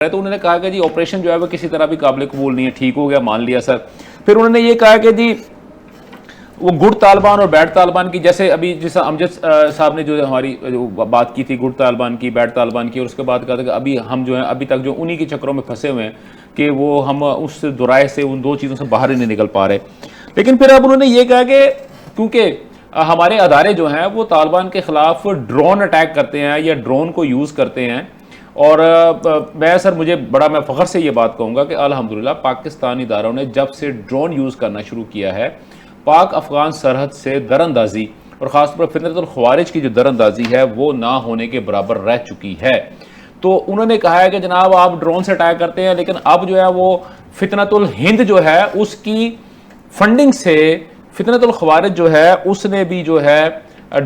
تو انہوں نے کہا کہ جی آپریشن جو ہے وہ کسی طرح بھی قابل قبول نہیں ہے، ٹھیک ہو گیا، مان لیا سر۔ پھر انہوں نے یہ کہا کہ جی وہ گڈ طالبان اور بیڈ طالبان کی، جیسے ابھی جس امجد صاحب نے جو ہماری بات کی تھی گڈ طالبان کی، بیڈ طالبان کی، اور اس کے بعد کہا تھا کہ ابھی ہم جو ہیں ابھی تک جو انہی کے چکروں میں پھنسے ہوئے ہیں کہ وہ ہم اس دورائے سے ان دو چیزوں سے باہر ہی نہیں نکل پا رہے۔ لیکن پھر اب انہوں نے یہ کہا کہ کیونکہ ہمارے ادارے جو ہیں وہ طالبان کے خلاف ڈرون اٹیک کرتے ہیں یا ڈرون کو یوز کرتے ہیں، اور میں سر میں فخر سے یہ بات کہوں گا کہ الحمدللہ پاکستانی اداروں نے جب سے ڈرون یوز کرنا شروع کیا ہے، پاک افغان سرحد سے دراندازی اور خاص طور پر فتنۃ الخوارج کی جو دراندازی ہے وہ نہ ہونے کے برابر رہ چکی ہے۔ تو انہوں نے کہا ہے کہ جناب آپ ڈرون سے اٹیک کرتے ہیں، لیکن اب جو ہے وہ فتنۃ الہند جو ہے اس کی فنڈنگ سے فتنۃ الخوارج جو ہے اس نے بھی جو ہے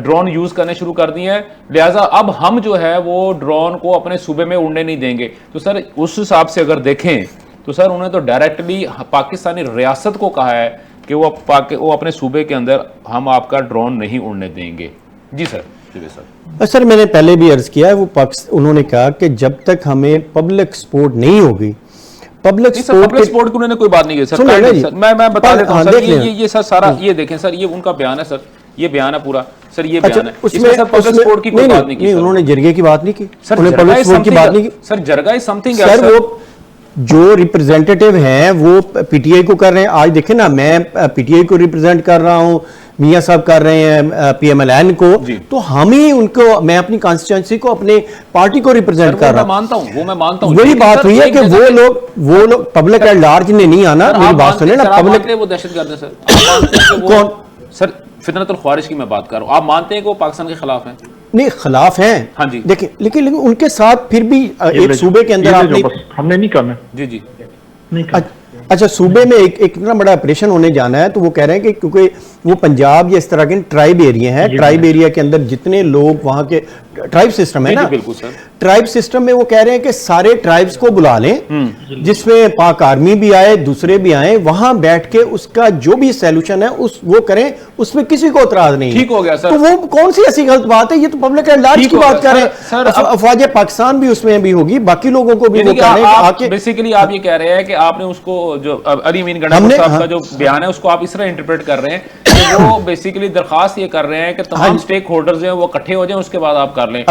ڈرون یوز کرنے شروع کر دی ہیں، لہٰذا اب ہم جو ہے وہ ڈرون کو اپنے صوبے میں اڑنے نہیں دیں گے۔ تو سر اس حساب سے اگر دیکھیں تو سر انہوں نے تو ڈائریکٹلی پاکستانی ریاست کو کہا ہے کہ وہ اپنے صوبے کے اندر ہم آپ کا ڈرون نہیں اڑنے دیں گے۔ جی سر۔ سر میں نے پہلے بھی عرض کیا ہے، وہ انہوں نے کہا کہ جب تک ہمیں پبلک سپورٹ نہیں ہوگی، پبلک سپورٹ کی انہوں نے کوئی بات نہیں کی سر۔ میں بتا دیتا ہوں سر، یہ سر سارا یہ دیکھیں سر، یہ ان کا بیان ہے سر، یہ بیان ہے پورا سر، یہ بیان ہے، اس میں سر پبلک سپورٹ کی کوئی بات نہیں کی۔ انہوں نے جرگے کی بات نہیں کی، انہوں نے پبلک سپورٹ کی بات نہیں کی۔ سر جرگہ از سمتھنگ سر، وہ جو ریپرزینٹیٹیو ہیں وہ پی ٹی آئی کو کر رہے ہیں۔ آج دیکھیں نا، میں پی ٹی آئی کو ریپرزینٹ کر رہا ہوں، میاں صاحب کر رہے ہیں پی ایم ایل این کو، تو ہم ہی ان کو، میں اپنی کانسٹیچوئنسی کو، اپنے پارٹی کو ریپرزینٹ کر رہا ہوں۔ میں مانتا ہوں وہی بات ہوئی ہے کہ وہ لوگ پبلک ایٹ لارج نے نہیں آنا۔ میری بات سنیں نا، پبلک وہ دہشت گرد ہے سر۔ کون سر؟ فتنۃ الخوارج کی میں بات کر رہا ہوں۔ آپ مانتے ہیں کہ وہ پاکستان کے خلاف ہیں؟ نہیں، خلاف ہیں، ہاں جی، دیکھیں، لیکن ان کے ساتھ پھر بھی ایک صوبے کے اندر آپ نے، ہم نے نہیں کرنا۔ جی جی، اچھا، صوبے میں ایک اتنا بڑا آپریشن ہونے جانا ہے، تو وہ کہہ رہے ہیں کہ کیونکہ وہ پنجاب یا اس طرح کے ٹرائب ایریا ہیں، ٹرائب ایریا کے اندر جتنے لوگ وہاں کے ٹرائب سسٹم ہے نا، بالکل سر، ٹرائب سسٹم میں وہ کہہ رہے ہیں کہ سارے ٹرائبز کو بلا لیں، جس میں پاک آرمی بھی آئے، دوسرے بھی آئیں، وہاں بیٹھ کے اس کا جو بھی سیلوشن ہے وہ کریں، اس میں کسی کو اعتراض نہیں ہے۔ ٹھیک ہو گیا سر۔ تو وہ کون سی ایسی غلط بات ہے؟ یہ تو پبلک ایٹ لارج کی بات کر رہے ہیں، افواج پاکستان بھی اس میں بھی ہوگی، باقی لوگوں کو بھی وہ کر رہے ہیں۔ بیسیکلی آپ یہ کہہ رہے ہیں کہ آپ نے اس کو جو علی امین گنڈا صاحب کا جو بیان ہے اس کو آپ اس طرح انٹرپریٹ کر رہے ہیں کہ وہ بیسیکلی درخواست یہ کر رہے ہیں کہ تمام سٹیک ہولڈرز ہیں وہ اکٹھے ہو جائیں، اس کے بعد آپ کر لیں۔